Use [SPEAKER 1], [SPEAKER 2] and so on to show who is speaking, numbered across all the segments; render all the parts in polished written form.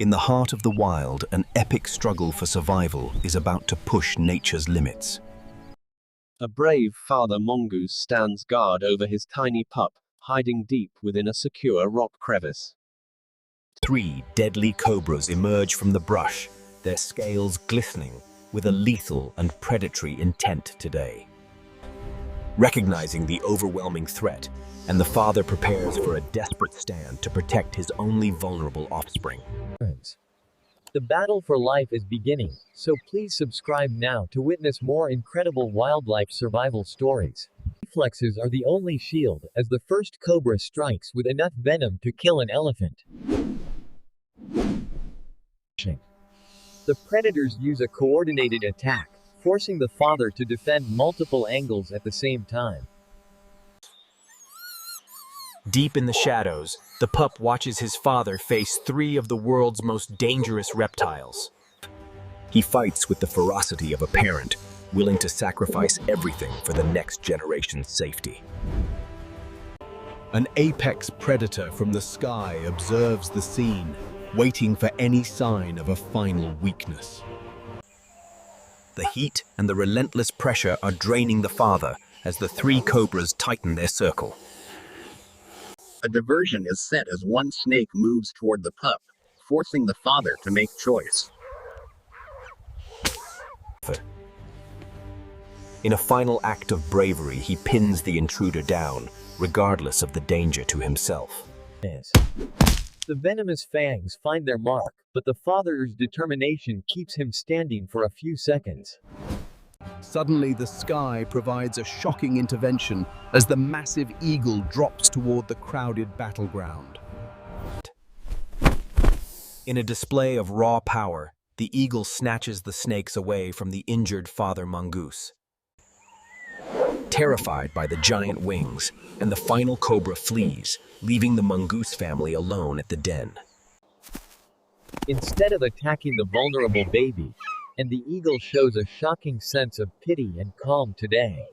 [SPEAKER 1] In the heart of the wild, an epic struggle for survival is about to push nature's limits.
[SPEAKER 2] A brave father mongoose stands guard over his tiny pup, hiding deep within a secure rock crevice.
[SPEAKER 1] 3 deadly cobras emerge from the brush, their scales glistening with a lethal and predatory intent today. Recognizing the overwhelming threat, and the father prepares for a desperate stand to protect his only vulnerable offspring.
[SPEAKER 3] The battle for life is beginning, so please subscribe now to witness more incredible wildlife survival stories. Reflexes are the only shield, as the first cobra strikes with enough venom to kill an elephant. The predators use a coordinated attack, forcing the father to defend multiple angles at the same time.
[SPEAKER 1] Deep in the shadows, the pup watches his father face 3 of the world's most dangerous reptiles. He fights with the ferocity of a parent, willing to sacrifice everything for the next generation's safety. An apex predator from the sky observes the scene, waiting for any sign of a final weakness. The heat and the relentless pressure are draining the father as the 3 cobras tighten their circle.
[SPEAKER 4] A diversion is set as one snake moves toward the pup, forcing the father to make choice.
[SPEAKER 1] In a final act of bravery, he pins the intruder down, regardless of the danger to himself.
[SPEAKER 3] The venomous fangs find their mark, but the father's determination keeps him standing for a few seconds.
[SPEAKER 1] Suddenly, the sky provides a shocking intervention as the massive eagle drops toward the crowded battleground. In a display of raw power, the eagle snatches the snakes away from the injured father mongoose. Terrified by the giant wings, and the final cobra flees, leaving the mongoose family alone at the den.
[SPEAKER 3] Instead of attacking the vulnerable baby, and the eagle shows a shocking sense of pity and calm today,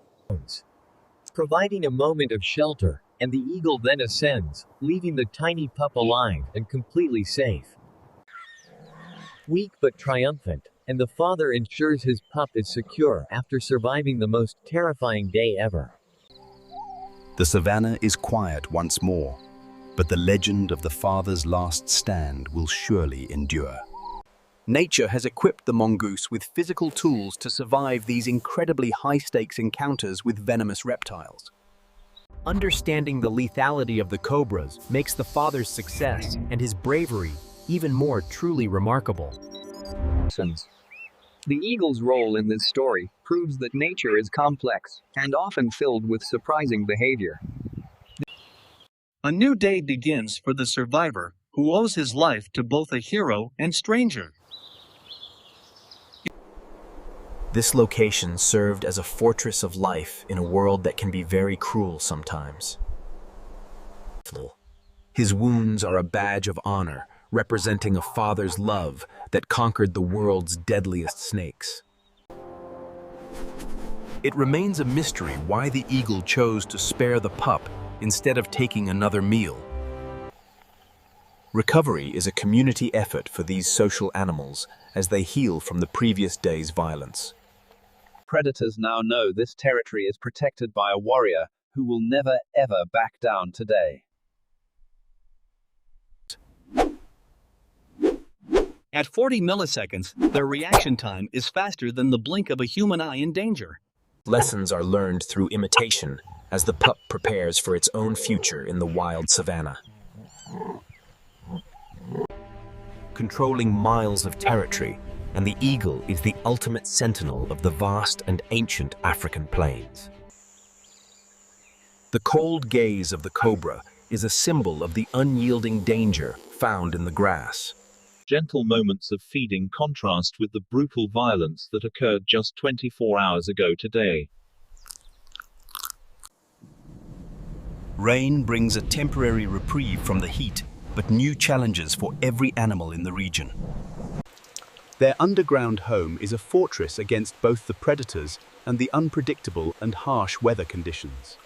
[SPEAKER 3] providing a moment of shelter, and the eagle then ascends, leaving the tiny pup alive and completely safe. Weak but triumphant, and the father ensures his pup is secure after surviving the most terrifying day ever.
[SPEAKER 1] The savannah is quiet once more, but the legend of the father's last stand will surely endure. Nature has equipped the mongoose with physical tools to survive these incredibly high-stakes encounters with venomous reptiles. Understanding the lethality of the cobras makes the father's success and his bravery even more truly remarkable.
[SPEAKER 5] The eagle's role in this story proves that nature is complex and often filled with surprising behavior.
[SPEAKER 6] A new day begins for the survivor, who owes his life to both a hero and stranger.
[SPEAKER 1] This location served as a fortress of life in a world that can be very cruel sometimes. His wounds are a badge of honor, representing a father's love that conquered the world's deadliest snakes. It remains a mystery why the eagle chose to spare the pup instead of taking another meal. Recovery is a community effort for these social animals as they heal from the previous day's violence.
[SPEAKER 2] Predators now know this territory is protected by a warrior who will never ever back down today.
[SPEAKER 6] At 40 milliseconds, their reaction time is faster than the blink of a human eye in danger.
[SPEAKER 1] Lessons are learned through imitation as the pup prepares for its own future in the wild savanna. Controlling miles of territory, and the eagle is the ultimate sentinel of the vast and ancient African plains. The cold gaze of the cobra is a symbol of the unyielding danger found in the grass.
[SPEAKER 7] Gentle moments of feeding contrast with the brutal violence that occurred just 24 hours ago today.
[SPEAKER 1] Rain brings a temporary reprieve from the heat, but new challenges for every animal in the region. Their underground home is a fortress against both the predators and the unpredictable and harsh weather conditions.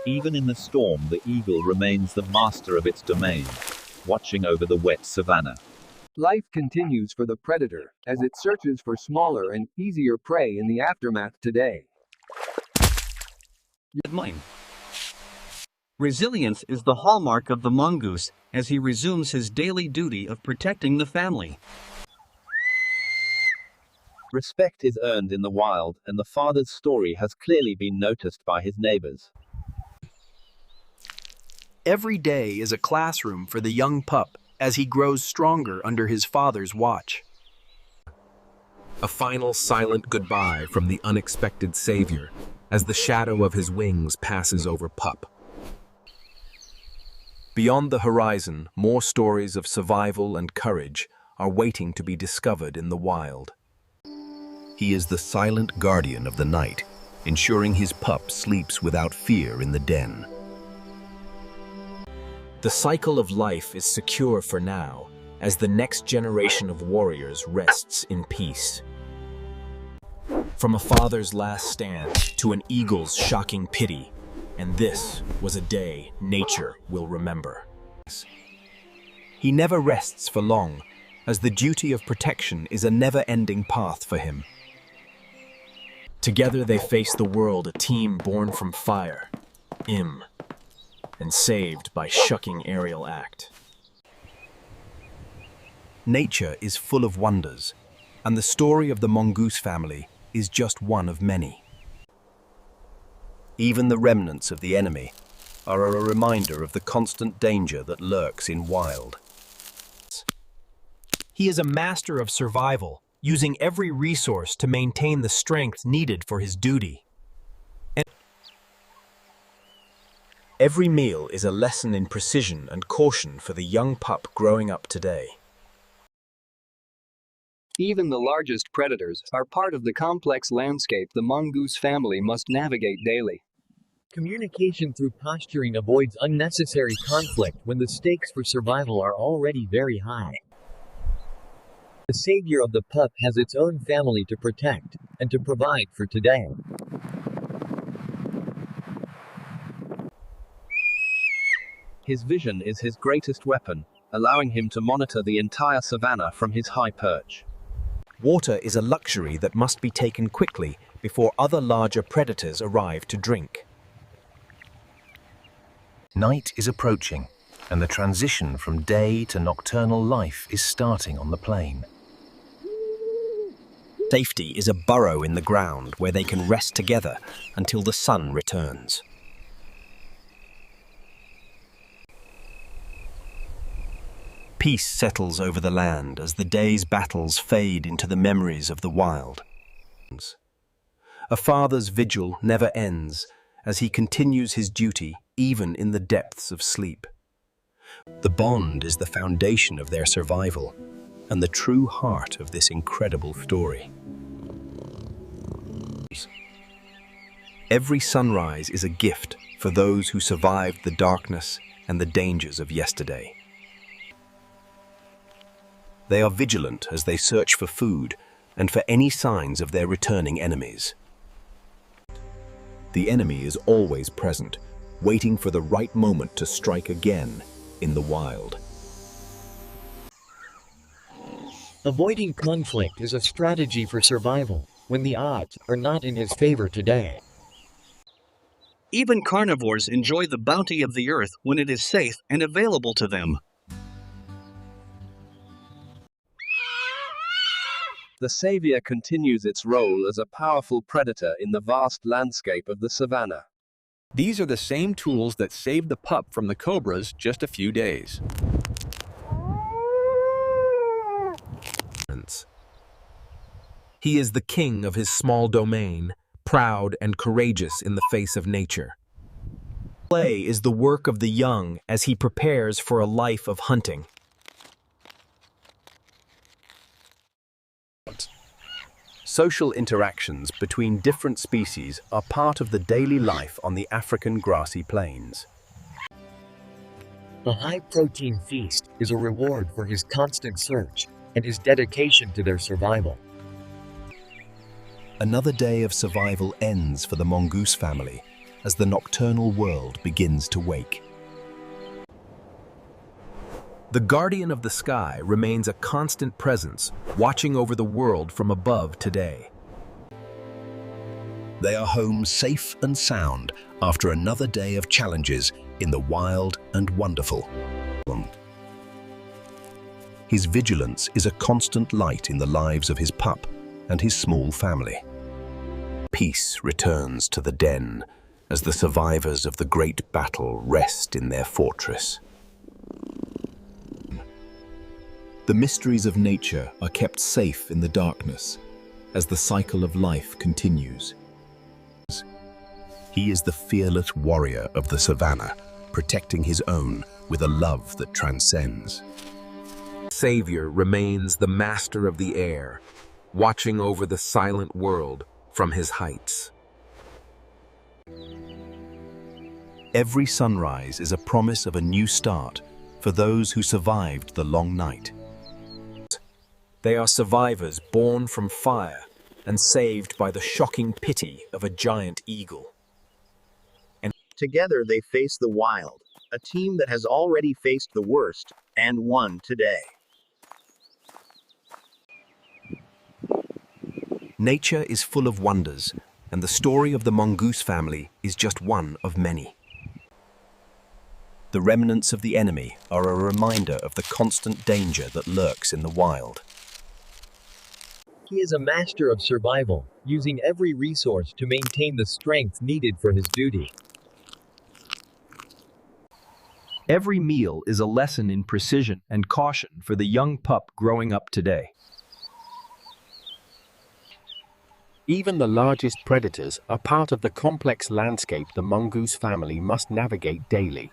[SPEAKER 7] Even in the storm, the eagle remains the master of its domain. watching over the wet savanna.
[SPEAKER 5] Life continues for the predator, as it searches for smaller and easier prey in the aftermath today.
[SPEAKER 6] Mine. Resilience is the hallmark of the mongoose as he resumes his daily duty of protecting the family.
[SPEAKER 2] Respect is earned in the wild, and the father's story has clearly been noticed by his neighbors.
[SPEAKER 1] Every day is a classroom for the young pup as he grows stronger under his father's watch. A final silent goodbye from the unexpected savior as the shadow of his wings passes over pup. Beyond the horizon, more stories of survival and courage are waiting to be discovered in the wild. He is the silent guardian of the night, ensuring his pup sleeps without fear in the den. The cycle of life is secure for now, as the next generation of warriors rests in peace. From a father's last stand to an eagle's shocking pity, and this was a day nature will remember. He never rests for long, as the duty of protection is a never-ending path for him. Together they face the world, a team born from fire, and saved by shucking aerial act. Nature is full of wonders, and the story of the mongoose family is just one of many. Even the remnants of the enemy are a reminder of the constant danger that lurks in wild. He is a master of survival, using every resource to maintain the strength needed for his duty. And every meal is a lesson in precision and caution for the young pup growing up today.
[SPEAKER 5] Even the largest predators are part of the complex landscape the mongoose family must navigate daily.
[SPEAKER 3] Communication through posturing avoids unnecessary conflict when the stakes for survival are already very high. The savior of the pup has its own family to protect and to provide for today.
[SPEAKER 2] His vision is his greatest weapon, allowing him to monitor the entire savanna from his high perch.
[SPEAKER 1] Water is a luxury that must be taken quickly before other larger predators arrive to drink. Night is approaching, and the transition from day to nocturnal life is starting on the plain. Safety is a burrow in the ground where they can rest together until the sun returns. Peace settles over the land as the day's battles fade into the memories of the wild. A father's vigil never ends as he continues his duty even in the depths of sleep. The bond is the foundation of their survival and the true heart of this incredible story. Every sunrise is a gift for those who survived the darkness and the dangers of yesterday. They are vigilant as they search for food and for any signs of their returning enemies. The enemy is always present, waiting for the right moment to strike again in the wild.
[SPEAKER 3] Avoiding conflict is a strategy for survival when the odds are not in his favor today.
[SPEAKER 6] Even carnivores enjoy the bounty of the earth when it is safe and available to them.
[SPEAKER 2] The savior continues its role as a powerful predator in the vast landscape of the savanna.
[SPEAKER 8] These are the same tools that saved the pup from the cobras just a few days.
[SPEAKER 1] He is the king of his small domain, proud and courageous in the face of nature. Play is the work of the young as he prepares for a life of hunting. Social interactions between different species are part of the daily life on the African grassy plains.
[SPEAKER 3] A high-protein feast is a reward for his constant search and his dedication to their survival.
[SPEAKER 1] Another day of survival ends for the mongoose family as the nocturnal world begins to wake. The guardian of the sky remains a constant presence, watching over the world from above today.
[SPEAKER 9] They are home safe and sound after another day of challenges in the wild and wonderful. His vigilance is a constant light in the lives of his pup and his small family. Peace returns to the den as the survivors of the great battle rest in their fortress. The mysteries of nature are kept safe in the darkness as the cycle of life continues. He is the fearless warrior of the savannah, protecting his own with a love that transcends.
[SPEAKER 1] Savior remains the master of the air, watching over the silent world from his heights.
[SPEAKER 9] Every sunrise is a promise of a new start for those who survived the long night.
[SPEAKER 1] They are survivors born from fire and saved by the shocking pity of a giant eagle.
[SPEAKER 4] Together they face the wild, a team that has already faced the worst, and won today.
[SPEAKER 9] Nature is full of wonders, and the story of the Mongoose family is just one of many. The remnants of the enemy are a reminder of the constant danger that lurks in the wild.
[SPEAKER 3] He is a master of survival, using every resource to maintain the strength needed for his duty.
[SPEAKER 8] Every meal is a lesson in precision and caution for the young pup growing up today.
[SPEAKER 10] Even the largest predators are part of the complex landscape the mongoose family must navigate daily.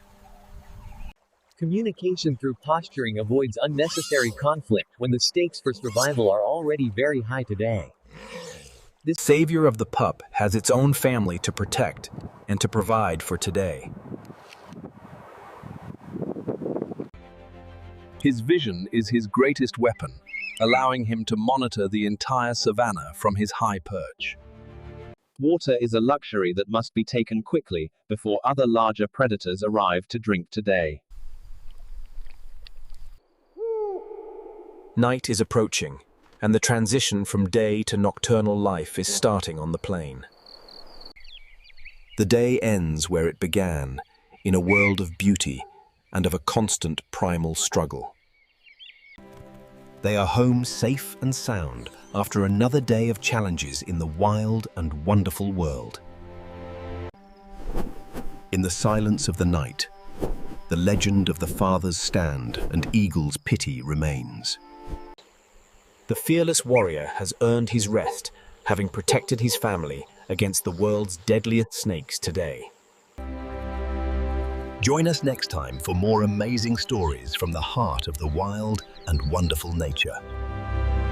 [SPEAKER 3] Communication through posturing avoids unnecessary conflict when the stakes for survival are already very high today.
[SPEAKER 1] This savior of the pup has its own family to protect and to provide for today.
[SPEAKER 8] His vision is his greatest weapon, allowing him to monitor the entire savannah from his high perch.
[SPEAKER 2] Water is a luxury that must be taken quickly before other larger predators arrive to drink today.
[SPEAKER 1] Night is approaching, and the transition from day to nocturnal life is starting on the plain.
[SPEAKER 9] The day ends where it began, in a world of beauty and of a constant primal struggle. They are home safe and sound after another day of challenges in the wild and wonderful world. In the silence of the night, the legend of the father's stand and eagle's pity remains.
[SPEAKER 1] The fearless warrior has earned his rest, having protected his family against the world's deadliest snakes today.
[SPEAKER 9] Join us next time for more amazing stories from the heart of the wild and wonderful nature.